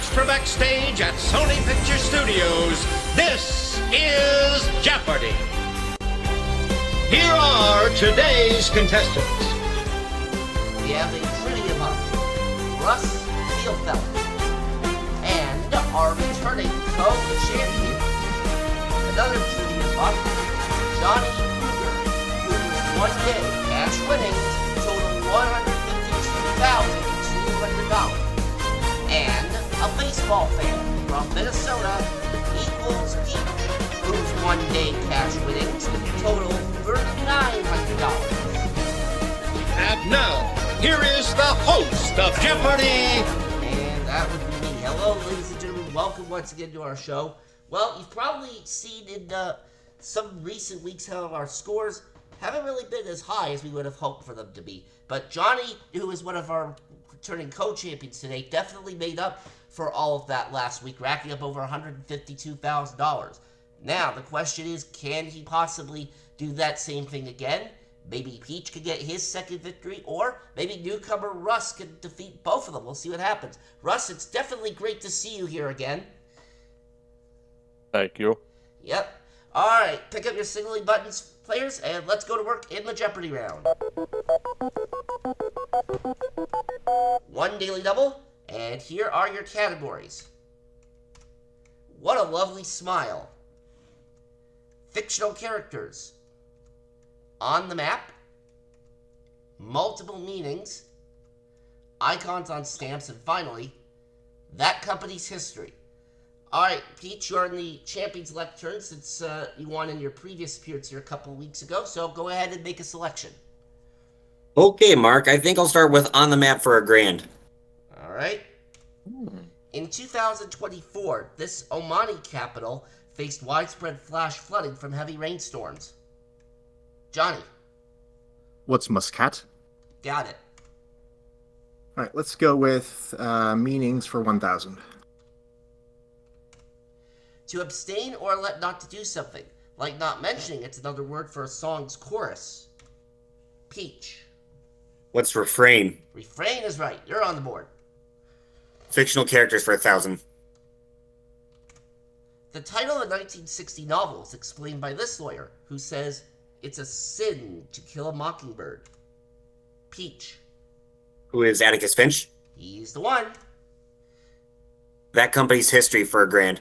Broadcast from backstage at Sony Picture Studios, this is Jeopardy! Here are today's contestants. We have a trivia month, Russ Spielfeld, and our returning co-champion, another trivia month, Johnny Kruger, whose one-day cash winnings total $152,200, and a baseball fan from Minnesota, Equals Peach, whose one-day cash winnings total $3,900. And now, here is the host of Jeopardy! And that would be me. Hello, ladies and gentlemen. Welcome once again to our show. Well, you've probably seen in some recent weeks how our scores haven't really been as high as we would have hoped for them to be. But Johnny, who is one of our returning co-champions today, definitely made up for all of that last week, racking up over $152,000. Now, the question is, can he possibly do that same thing again? Maybe Peach could get his second victory, or maybe newcomer Russ could defeat both of them. We'll see what happens. Russ, it's definitely great to see you here again. Thank you. Yep. All right, pick up your signaling buttons, players, and let's go to work in the Jeopardy round. One daily double, and here are your categories. What a lovely smile. Fictional characters. On the map. Multiple meanings. Icons on stamps, and finally, that company's history. Alright, Peach, you're in the Champions Lectern since you won in your previous appearance here a couple of weeks ago, so go ahead and make a selection. Okay, Mark, I think I'll start with On the Map for $1,000. Alright. In 2024, this Omani capital faced widespread flash flooding from heavy rainstorms. Johnny. What's Muscat? Got it. All right, let's go with meanings for 1,000. To abstain or elect not to do something, like not mentioning it's another word for a song's chorus. Peach. What's refrain? Refrain is right. You're on the board. Fictional characters for 1,000. The title of a 1960 novel is explained by this lawyer, who says it's a sin to kill a mockingbird. Peach. Who is Atticus Finch? He's the one. That company's history for $1,000.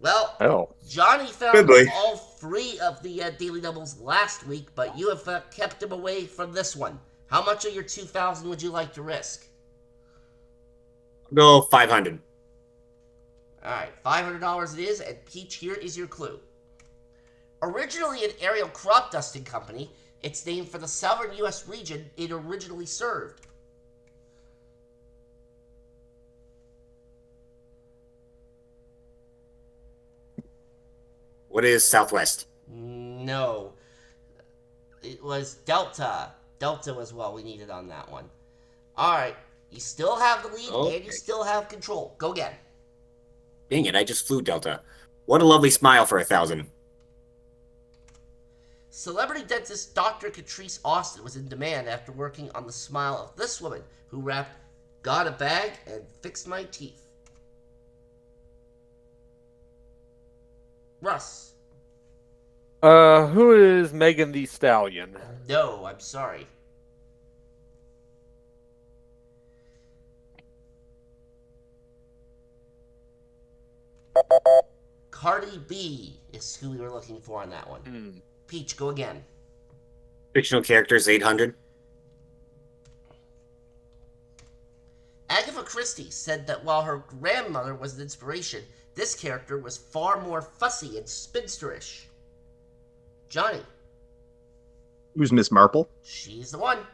Well, Johnny found all three of the daily doubles last week, but you have kept him away from this one. How much of your 2,000 would you like to risk? Go 500. All right, $500 it is, and Peach, here is your clue. Originally an aerial crop dusting company, it's named for the southern U.S. region it originally served. What is Southwest? No. It was Delta. Delta was what we needed on that one. All right, you still have the lead, and you still have control. Go again. Dang it, I just flew Delta. What a lovely smile for 1,000. Celebrity dentist Dr. Catrice Austin was in demand after working on the smile of this woman who rapped, "Got a bag and fixed my teeth." Russ. Who is Megan Thee Stallion? No, I'm sorry. Cardi B is who we were looking for on that one. Peach, go again. Fictional characters 800. Agatha Christie said that while her grandmother was an inspiration, this character was far more fussy and spinsterish. Johnny. Who's Miss Marple? She's the one.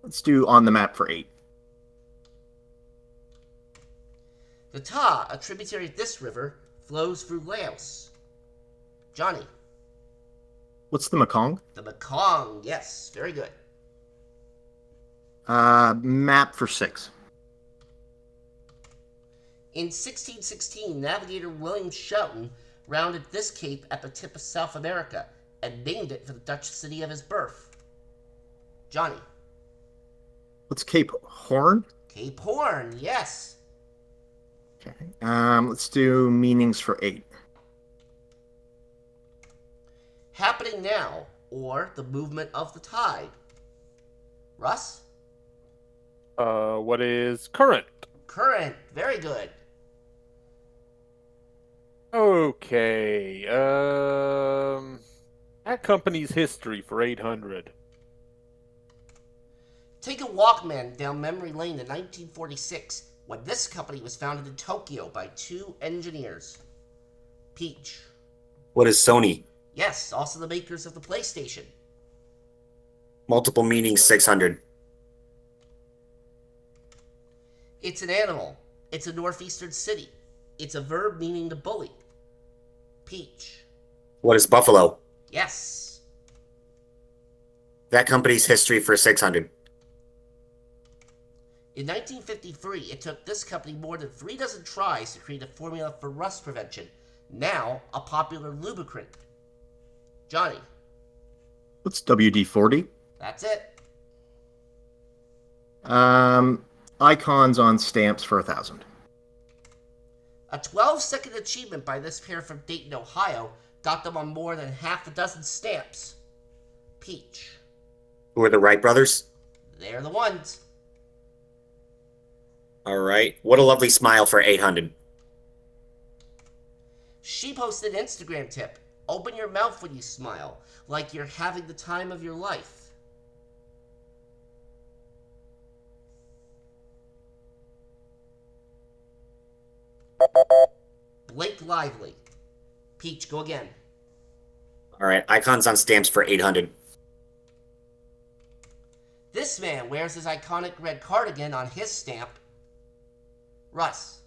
Let's do On the Map for 8. The Ta, a tributary of this river, flows through Laos. Johnny. What's the Mekong? The Mekong, yes, very good. Map for 6. In 1616, navigator William Shelton rounded this cape at the tip of South America and named it for the Dutch city of his birth. Johnny. What's Cape Horn? Cape Horn, yes. Okay. Let's do meanings for 8. Happening now, or the movement of the tide. Russ? What is current? Current, very good. Okay. That company's history for 800. Take a Walkman down memory lane in 1946 when this company was founded in Tokyo by 2 engineers. Peach. What is Sony? Yes, also the makers of the PlayStation. Multiple meanings 600. It's an animal. It's a northeastern city. It's a verb meaning to bully. Peach. What is Buffalo? Yes. That company's history for 600. In 1953, it took this company more than 3 dozen tries to create a formula for rust prevention, now a popular lubricant. Johnny. What's WD-40? That's it. Icons on stamps for 1,000. A 12-second achievement by this pair from Dayton, Ohio, got them on more than half a dozen stamps. Peach. Who are the Wright brothers? They're the ones. All right. What a lovely smile for 800. She posted an Instagram tip. Open your mouth when you smile, like you're having the time of your life. Blake Lively. Peach, go again. All right. Icons on stamps for 800. This man wears his iconic red cardigan on his stamp. Russ.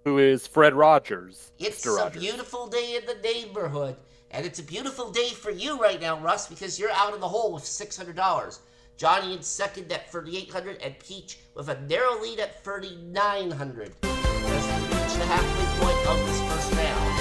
Who is Fred Rogers? It's Mr. a Rogers. beautiful day in the neighborhood. And it's a beautiful day for you right now, Russ, because you're out in the hole with $600. Johnny in second at $3,800, and Peach with a narrow lead at $3,900. As we reach the halfway point of this first round.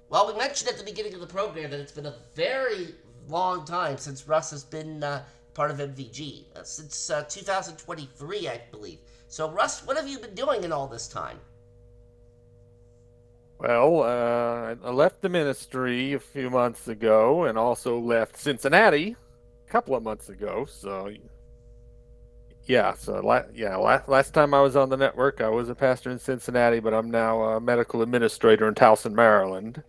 Well, we mentioned at the beginning of the program that it's been a very long time since Russ has been part of MVG. Since 2023, I believe. So, Russ, what have you been doing in all this time? Well, I left the ministry a few months ago and also left Cincinnati a couple of months ago. So, yeah, last time I was on the network, I was a pastor in Cincinnati, but I'm now a medical administrator in Towson, Maryland.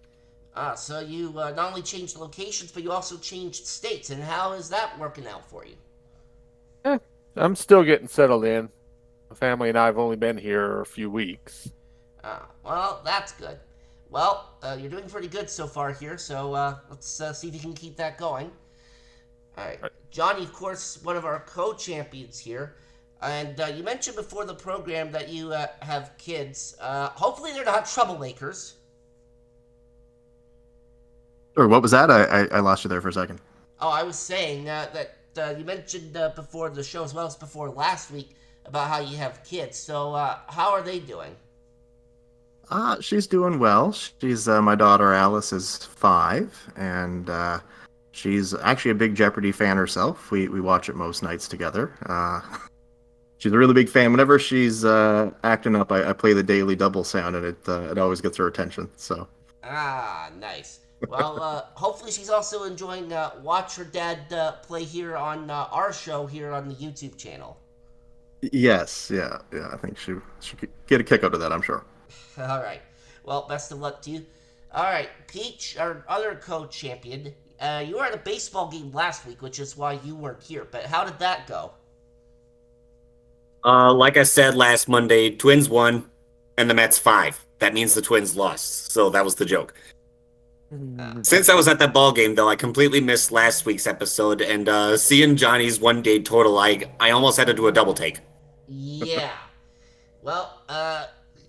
So you not only changed locations, but you also changed states. And how is that working out for you? I'm still getting settled in. My family and I have only been here a few weeks. Well, that's good. Well, you're doing pretty good so far here, so let's see if you can keep that going. All right. Johnny, of course, one of our co-champions here. And you mentioned before the program that you have kids. Hopefully they're not troublemakers. Or what was that? I lost you there for a second. Oh, I was saying that you mentioned before the show, as well as before last week, about how you have kids. So how are they doing? She's doing well. She's my daughter Alice is 5, and she's actually a big Jeopardy fan herself. We watch it most nights together. She's a really big fan. Whenever she's acting up, I play the daily double sound, and it always gets her attention. So. Nice. Well, hopefully she's also enjoying watch her dad play here on our show here on the YouTube channel. Yes, yeah. I think she could get a kick out of that, I'm sure. All right. Well, best of luck to you. All right, Peach, our other co-champion. You were at a baseball game last week, which is why you weren't here. But how did that go? Like I said last Monday, Twins won, and the Mets 5. That means the Twins lost. So that was the joke. Since I was at that ball game, though, I completely missed last week's episode, and seeing Johnny's one-day total, I almost had to do a double take. Yeah. Well, well,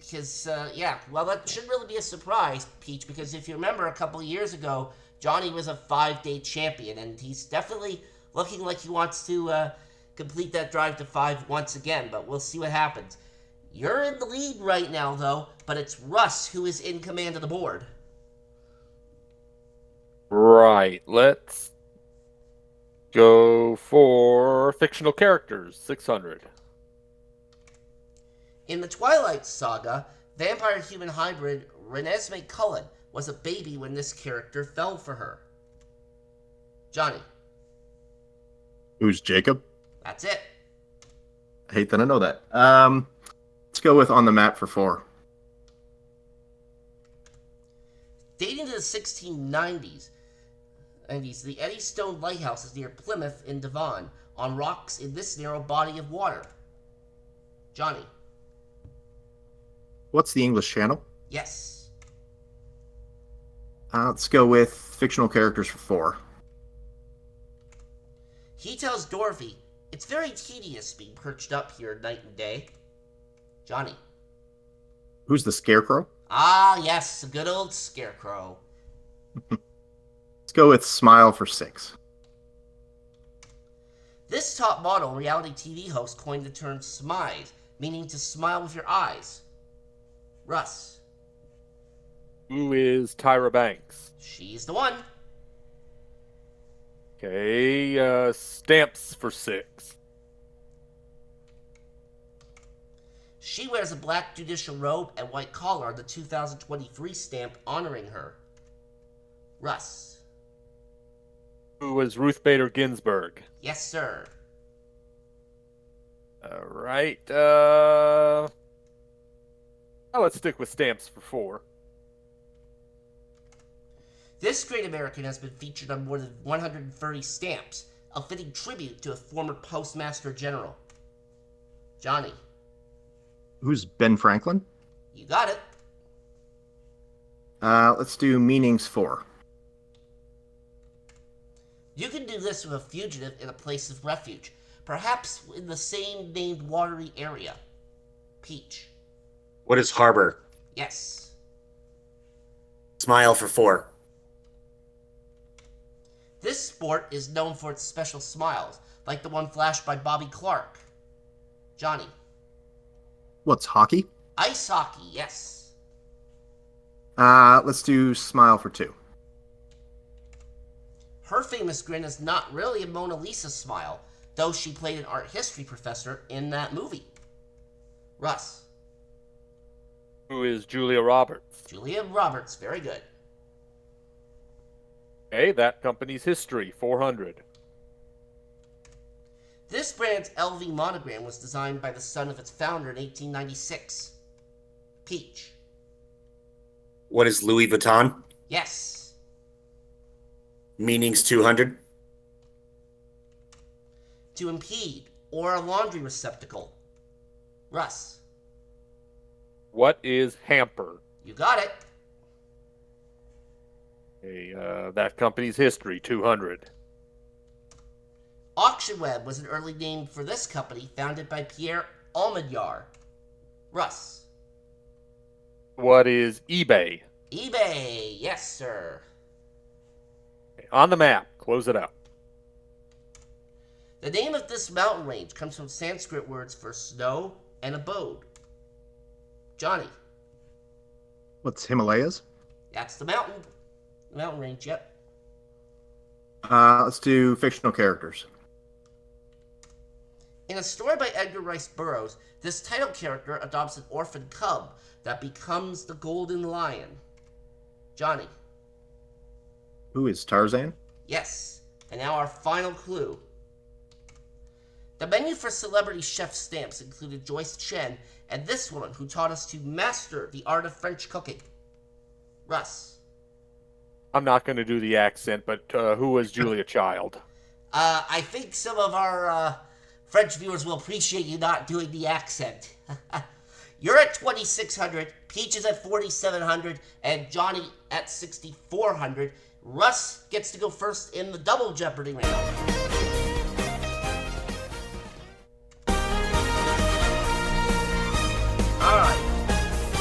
that shouldn't really be a surprise, Peach, because if you remember a couple of years ago, Johnny was a 5-day champion, and he's definitely looking like he wants to complete that drive to 5 once again, but we'll see what happens. You're in the lead right now, though, but it's Russ who is in command of the board. Right. Let's go for fictional characters. 600. In the Twilight Saga, vampire-human hybrid Renesmee Cullen was a baby when this character fell for her. Johnny. Who's Jacob? That's it. I hate that I know that. Let's go with On the Map for 4. Dating to the 1690s, the Eddystone Lighthouse is near Plymouth in Devon, on rocks in this narrow body of water. Johnny. What's the English Channel? Yes. Let's go with fictional characters for 4. He tells Dorothy, "It's very tedious being perched up here night and day." Johnny. Who's the Scarecrow? Ah, yes, a good old Scarecrow. Let's go with Smile for 6. This top model reality TV host coined the term smize, meaning to smile with your eyes. Russ. Who is Tyra Banks? She's the one. Okay, stamps for 6. She wears a black judicial robe and white collar on the 2023 stamp honoring her. Russ. Who was Ruth Bader Ginsburg? Yes, sir. All right. Let's stick with stamps for 4. This great American has been featured on more than 130 stamps, a fitting tribute to a former Postmaster General. Johnny. Who's Ben Franklin? You got it. Let's do Meanings 4. You can do this with a fugitive in a place of refuge, perhaps in the same named watery area. Peach. What is harbor? Yes. Smile for 4. This sport is known for its special smiles, like the one flashed by Bobby Clark. Johnny. What's hockey? Ice hockey, yes. Let's do Smile for 2. Her famous grin is not really a Mona Lisa smile, though she played an art history professor in that movie. Russ. Who is Julia Roberts? Julia Roberts, very good. Okay, that company's history. 400. This brand's LV monogram was designed by the son of its founder in 1896. Peach. What is Louis Vuitton? Yes. Meanings 200. To impede, or a laundry receptacle. Russ. What is hamper? You got it. Okay, that company's history. 200. Auction Web was an early name for this company, founded by Pierre Almadyar. Russ. What is eBay? eBay, yes, sir. Okay, on the map. Close it out. The name of this mountain range comes from Sanskrit words for snow and abode. Johnny. What's Himalayas? That's the mountain range, yep. Let's do fictional characters. In a story by Edgar Rice Burroughs, this title character adopts an orphan cub that becomes the Golden Lion. Johnny. Who is Tarzan? Yes. And now our final clue. The menu for celebrity chef stamps included Joyce Chen and this woman who taught us to master the art of French cooking. Russ. I'm not going to do the accent, but who was Julia Child? I think some of our French viewers will appreciate you not doing the accent. You're at 2,600, Peach is at 4,700, and Johnny at 6,400. Russ gets to go first in the double Jeopardy round. Alright,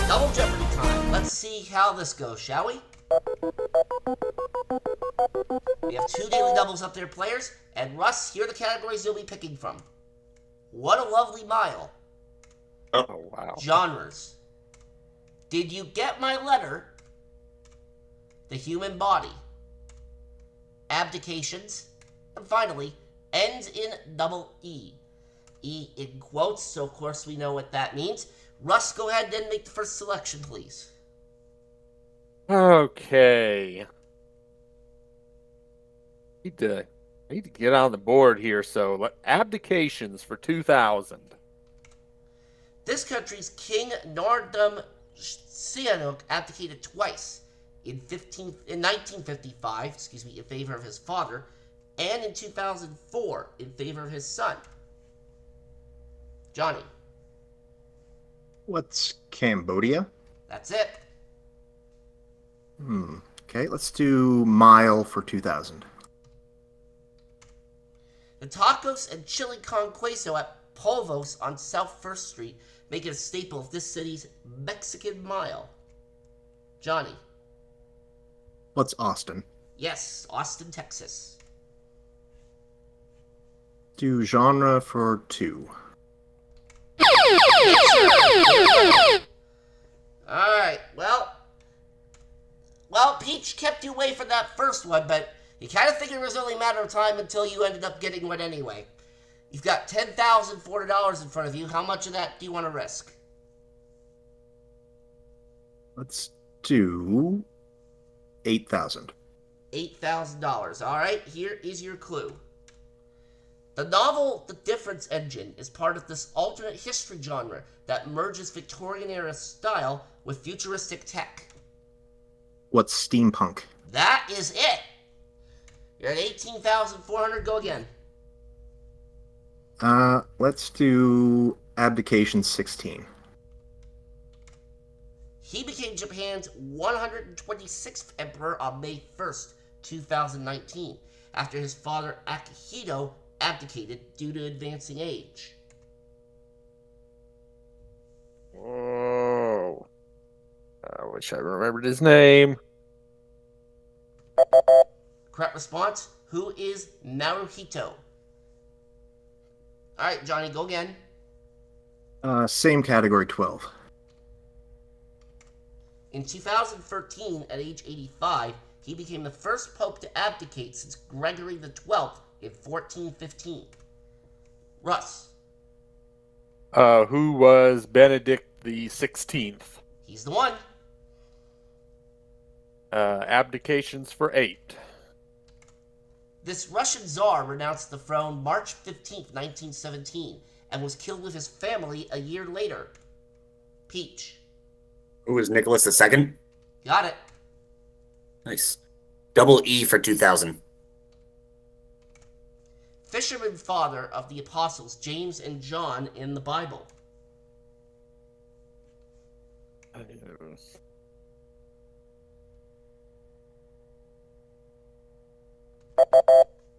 double Jeopardy time. Let's see how this goes, shall we? We have 2 daily doubles up there, players, and Russ, here are the categories you'll be picking from. What a Lovely Mile, Oh, wow. Genres. Did you get my letter? The human body. Abdications. And finally, ends in double E. E in quotes, so of course we know what that means. Russ, go ahead and make the first selection, please. Okay. I need to get on the board here. So, abdications for 2000. This country's King Norodom Sihanouk abdicated twice, in 1955, in favor of his father, and in 2004 in favor of his son. Johnny. What's Cambodia? That's it. Okay, let's do Mile for 2000. The tacos and chili con queso at Polvos on South 1st Street make it a staple of this city's Mexican Mile. Johnny. What's Austin? Yes, Austin, Texas. Do genre for 2. Alright, well, Peach kept you away from that first one, but you kind of figured it was only a matter of time until you ended up getting one anyway. You've got $10,400 in front of you. How much of that do you want to risk? Let's do 8,000. $8,000. Alright, here is your clue. The novel The Difference Engine is part of this alternate history genre that merges Victorian-era style with futuristic tech. What's steampunk? That is it. You're at 18,400. Go again. Let's do Abdication 16. He became Japan's 126th emperor on May 1st, 2019, after his father Akihito abdicated due to advancing age. Oh. I wish I remembered his name. Correct response, who is Naruhito? Alright, Johnny, go again. Same category, 12. In 2013, at age 85, he became the first pope to abdicate since Gregory XII in 1415. Russ. Who was Benedict the 16th? He's the one. Abdications for 8. This Russian Tsar renounced the throne March 15th, 1917, and was killed with his family a year later. Peach. Who is Nicholas II? Got it. Nice. Double E for 2000. Fisherman father of the apostles James and John in the Bible.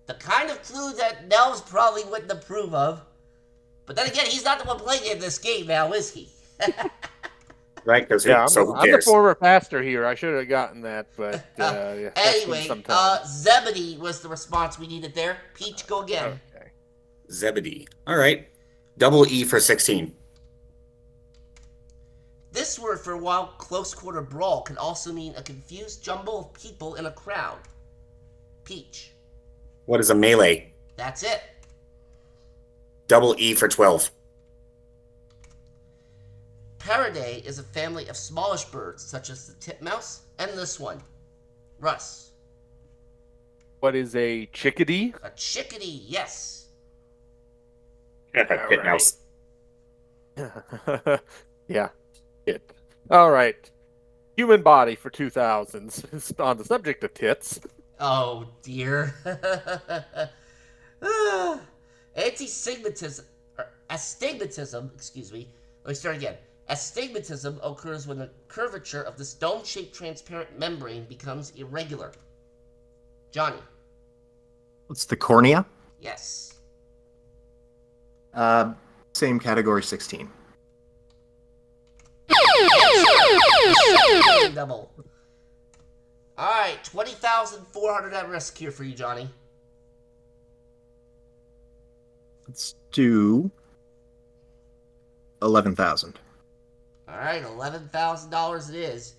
The kind of clue that Nels probably wouldn't approve of. But then again, he's not the one playing in this game now, is he? Right? Because Yeah, so who I'm the cares? former pastor here. I should have gotten that, but yeah, that's been Anyway, some time. Zebedee was the response we needed there. Peach, go again. Okay. Zebedee. All right. Double E for 16. This word for a wild close quarter brawl can also mean a confused jumble of people in a crowd. Peach. What is a melee? That's it. Double E for 12. Paradae is a family of smallish birds, such as the titmouse and this one. Russ. What is a chickadee? A chickadee, yes. Titmouse. Yeah. It. All right. Human body for 2000s. On the subject of tits. Oh, dear. Astigmatism, excuse me. Let me start again. Astigmatism occurs when the curvature of this dome-shaped transparent membrane becomes irregular. Johnny. What's the cornea? Yes. Same category, 16. Double. Alright, 20,400 at risk here for you, Johnny. Let's do 11,000. All right, $11,000 it is.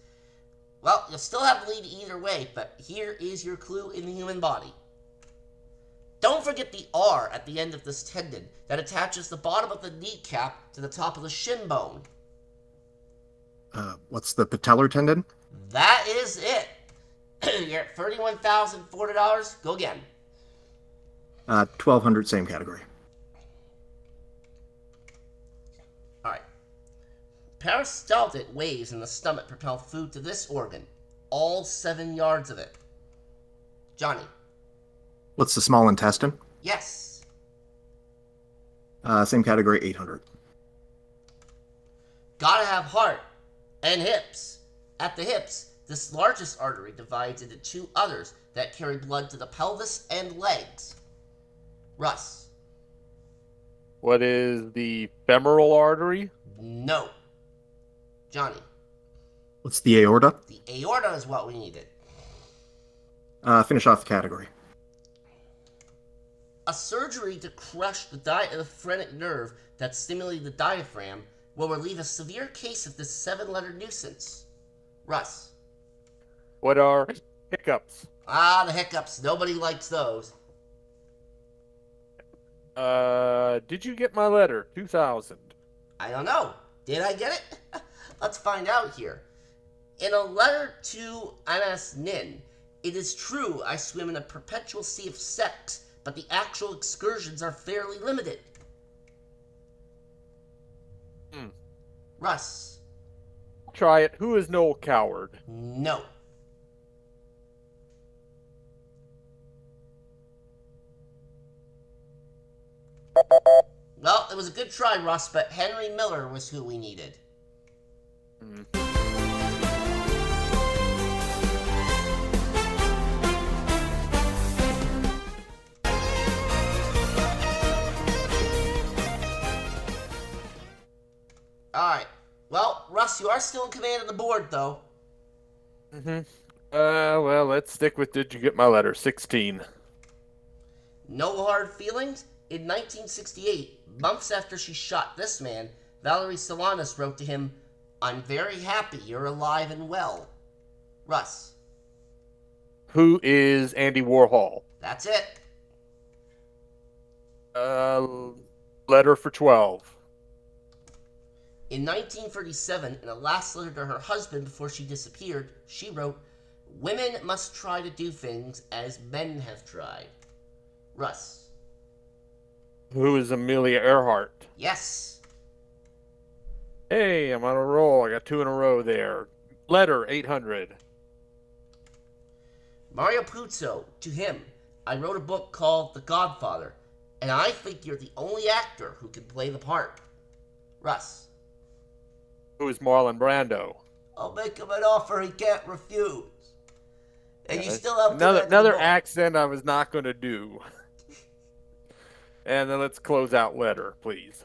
Well, you'll still have the lead either way, but here is your clue in the human body. Don't forget the R at the end of this tendon that attaches the bottom of the kneecap to the top of the shin bone. What's the patellar tendon? That is it. You're at $31,400. Go again. 1,200, same category. All right. Peristaltic waves in the stomach propel food to this organ. All 7 yards of it. Johnny. What's the small intestine? Yes. Same category, 800. Gotta have heart and hips. At the hips, this largest artery divides into 2 others that carry blood to the pelvis and legs. Russ. What is the femoral artery? No. Johnny. What's the aorta? The aorta is what we needed. Finish off the category. A surgery to crush the diaphragmatic nerve that stimulates the diaphragm will relieve a severe case of this 7-letter nuisance. Russ. What are hiccups? Ah, the hiccups. Nobody likes those. Did you get my letter? 2,000. I don't know. Did I get it? Let's find out here. In a letter to Anas Nin, it is true I swim in a perpetual sea of sex, but the actual excursions are fairly limited. Russ. Try it. Who is Noel Coward? No. Well, it was a good try, Russ, but Henry Miller was who we needed. Alright. Well, Russ, you are still in command of the board, though. Well, let's stick with did you get my letter? 16. No hard feelings? In 1968, months after she shot this man, Valerie Solanas wrote to him, "I'm very happy you're alive and well." Russ. Who is Andy Warhol? That's it. Letter for 12. In 1937, in a last letter to her husband before she disappeared, she wrote, "Women must try to do things as men have tried." Russ. Who is Amelia Earhart? Yes. Hey, I'm on a roll. I got 2 in a row there. Letter 800. Mario Puzo, to him, I wrote a book called The Godfather, and I think you're the only actor who can play the part. Russ. Who is Marlon Brando? I'll make him an offer he can't refuse. And you Yeah, still have another accent I was not going to do. And then let's close out letter, please.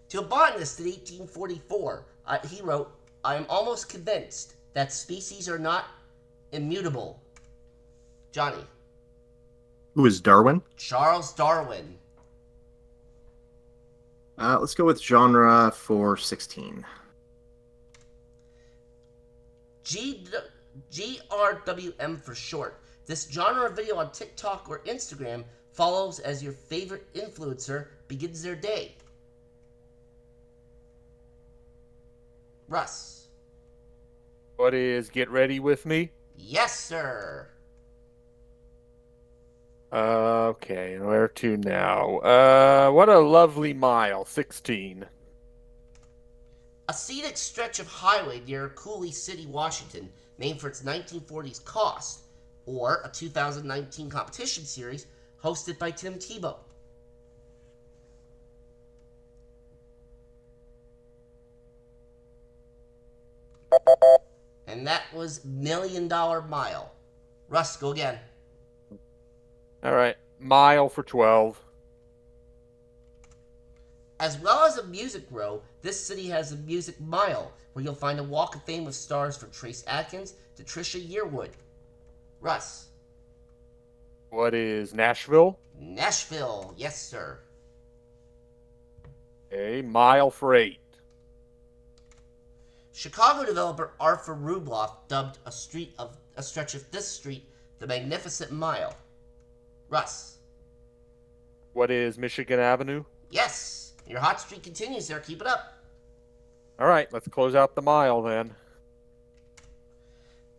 To a botanist in 1844, he wrote, "I am almost convinced that species are not immutable." Johnny. Who is Darwin? Charles Darwin. Let's go with genre for 16. GRWM for short. This genre of video on TikTok or Instagram follows as your favorite influencer begins their day. Russ. What is Get Ready With Me? Yes, sir. Okay, where to now? What a lovely mile. 16. A scenic stretch of highway near Cooley City, Washington, named for its 1940s cost, or a 2019 competition series hosted by Tim Tebow. And that was $1 Million Mile. Russ, go again. All right, mile for 12. As well as a music row, this city has a music mile, where you'll find a walk of fame of stars from Trace Adkins to Trisha Yearwood. Russ. What is Nashville? Nashville, yes, sir. A mile for 8. Chicago developer Arthur Rubloff dubbed a stretch of this street the Magnificent Mile. Russ. What is Michigan Avenue? Yes, your hot streak continues there. Keep it up. All right, let's close out the mile then.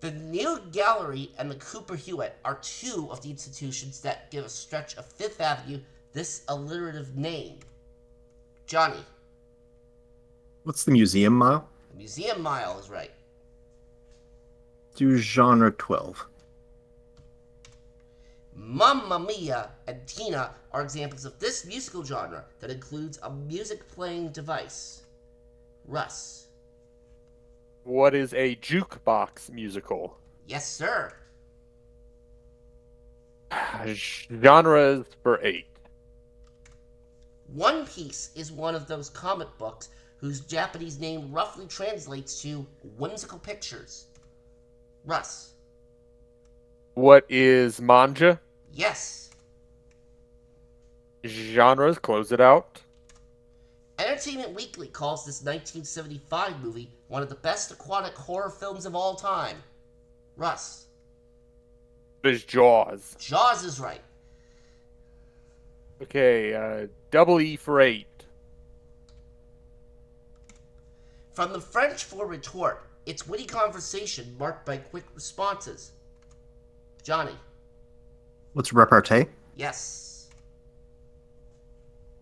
The New Gallery and the Cooper Hewitt are two of the institutions that give a stretch of Fifth Avenue this alliterative name. Johnny. What's the museum mile? The Museum Mile is right. Do genre 12. Mamma Mia and Tina are examples of this musical genre that includes a music playing device. Russ. What is a jukebox musical? Yes, sir. Genres for 8. One Piece is one of those comic books whose Japanese name roughly translates to whimsical pictures. Russ. What is manga? Yes. Genres, close it out. Entertainment Weekly calls this 1975 movie one of the best aquatic horror films of all time. Russ. What is Jaws? Jaws is right. Okay, double E for 8. From the French for retort, it's witty conversation marked by quick responses. Johnny. What's repartee? Yes.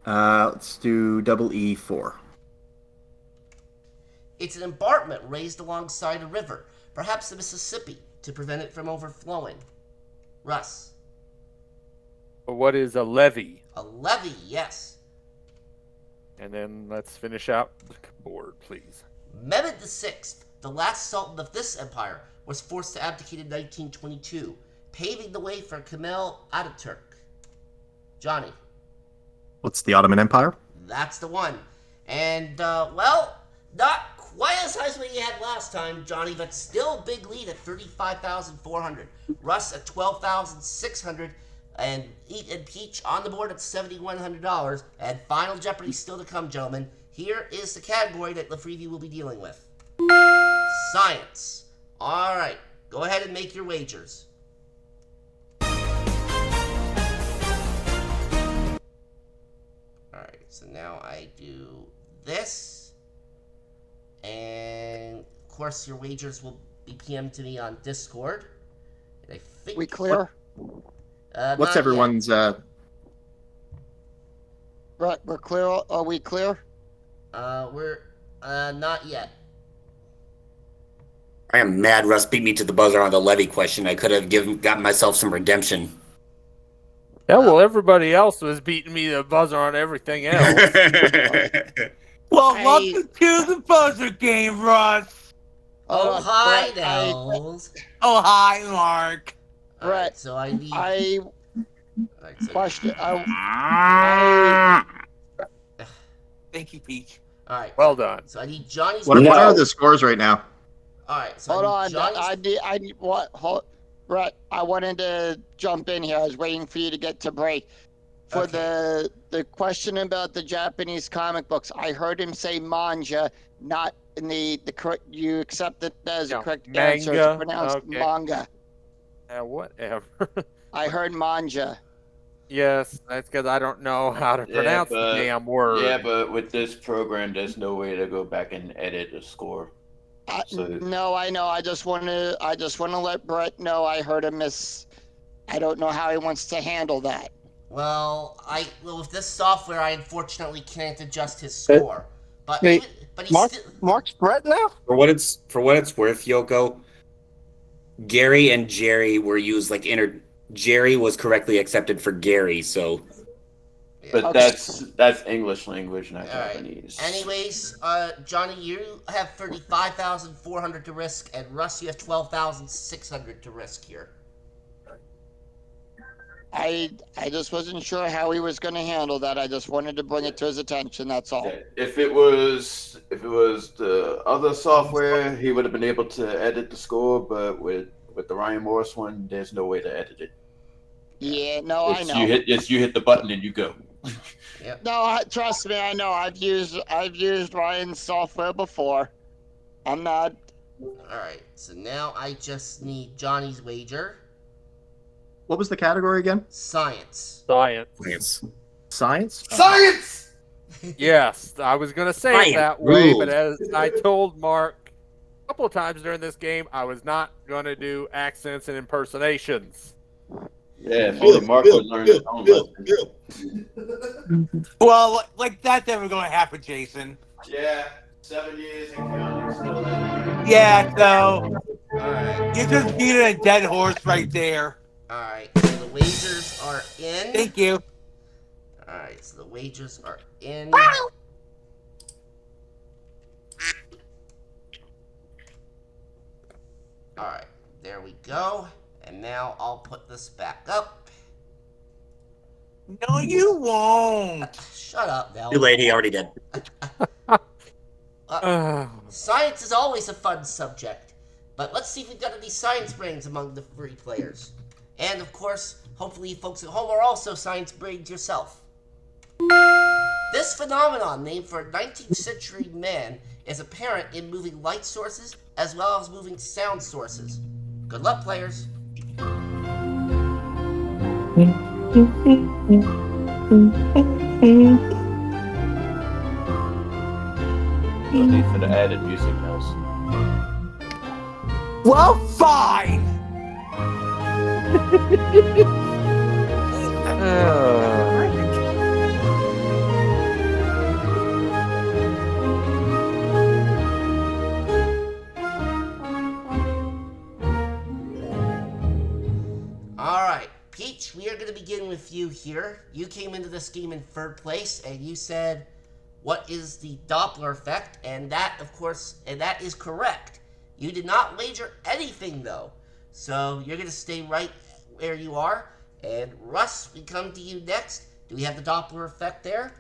Let's do double E4. It's an embankment raised alongside a river, perhaps the Mississippi, to prevent it from overflowing. Russ. What is a levee? A levee, yes. And then let's finish out the board, please. Mehmed VI, the last sultan of this empire, was forced to abdicate in 1922, paving the way for Kemal Ataturk. Johnny. What's the Ottoman Empire? That's the one. And, well, not quite as high as what you had last time, Johnny, but still a big lead at 35,400. Russ at 12,600. And Eat and Peach on the board at $7,100. And Final Jeopardy still to come, gentlemen. Here is the category that Lafrevie will be dealing with. Science. All right. Go ahead and make your wagers. Alright, so now I do this. And, of course, your wagers will be PM'd to me on Discord. And I think... We clear? What's not everyone's yet. Right, we're clear. Are we clear? We're not yet. I am mad Russ beat me to the buzzer on the levy question. I could have gotten myself some redemption. Yeah, well, everybody else was beating me the buzzer on everything else. Well, Hey. welcome to the buzzer game, Russ. Oh, hi, Brett, Nels. Oh, hi, Mark. Alright, Brett, so I need... I Alright, so... question. Thank you, Peach. Alright, Well done. so I need Johnny's... What No. are the scores right now? Alright, so Hold I on. need Johnny's... I need what? Hold, Brett, I wanted to jump in here. I was waiting for you to get to break. For Okay. the question about the Japanese comic books, I heard him say manga, not in the correct. You accept it as No, a correct answer. manga, It's pronounced okay. manga. Whatever. I heard manja. Yes, that's because I don't know how to pronounce the damn word. Yeah, but with this program, there's no way to go back and edit the score. So- No, I know. I just want to let Brett know I heard him miss. I don't know how he wants to handle that. Well, with this software, I unfortunately can't adjust his score. But Hey, but he's Mark, still... Mark's Brett now? For what it's worth, Yoko, Gary and Jerry were used like Jerry was correctly accepted for Gary, so But Okay. that's English language, not All right. Japanese. Anyways, Johnny, you have 35,400 to risk, and Russ, you have 12,600 to risk here. I just wasn't sure how he was going to handle that. I just wanted to bring it to his attention. That's all. Yeah, if it was the other software, he would have been able to edit the score, but with the Ryan Morris one, there's no way to edit it. Yeah, no, I know. You hit the button and you go. Yep. No, trust me, I know. I've used Ryan's software before. I'm not. Alright, so now I just need Johnny's wager. What was the category again? Science. Science. Science. Science? Science! Yes, I was going to say Science it that way, but ruled. as I told Mark a couple of times during this game, I was not going to do accents and impersonations. Yeah, if only Mark would learn his own lesson. Well, like that's never going to happen, Jason. Yeah, 7 years and counting. Still hasn't. Yeah, so Alright. you're just beating a dead horse right there. Alright, so the wagers are in. Thank you. Alright, so the wagers are in. Alright, there we go. And now I'll put this back up. No, you won't. Shut up, Val. Too late, he already did. Science is always a fun subject. But let's see if we've got any science brains among the three players. And of course, hopefully you folks at home are also science brains yourself. This phenomenon, named for a 19th century man, is apparent in moving light sources as well as moving sound sources. Good luck, players. No need for the added music notes. Well, fine. Alright, Peach, we are going to begin with you here. You came into this game in third place, and you said, what is the Doppler effect? And that, of course, that is correct. You did not wager anything, though. So you're going to stay right where you are. And Russ, we come to you next. Do we have the Doppler effect there?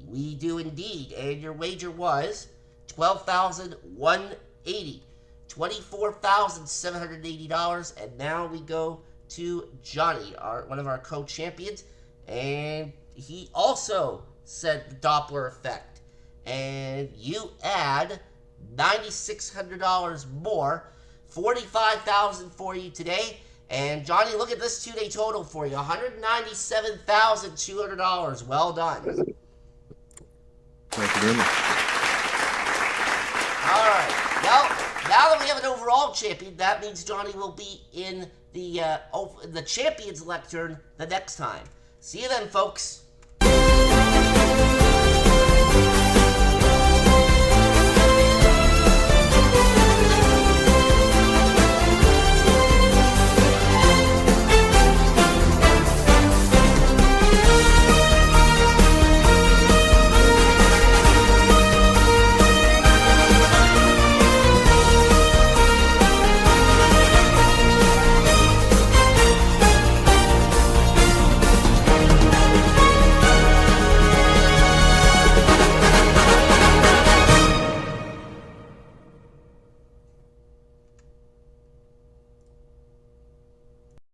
We do indeed. And your wager was $12,180. $24,780. And now we go to Johnny, one of our co-champions. And he also said the Doppler effect. And you add $9,600 more, $45,000 for you today. And Johnny, look at this two-day total for you, $197,200. Well done. Thank you very much. All right. Now that we have an overall champion, that means Johnny will be in the champions lectern the next time. See you then, folks.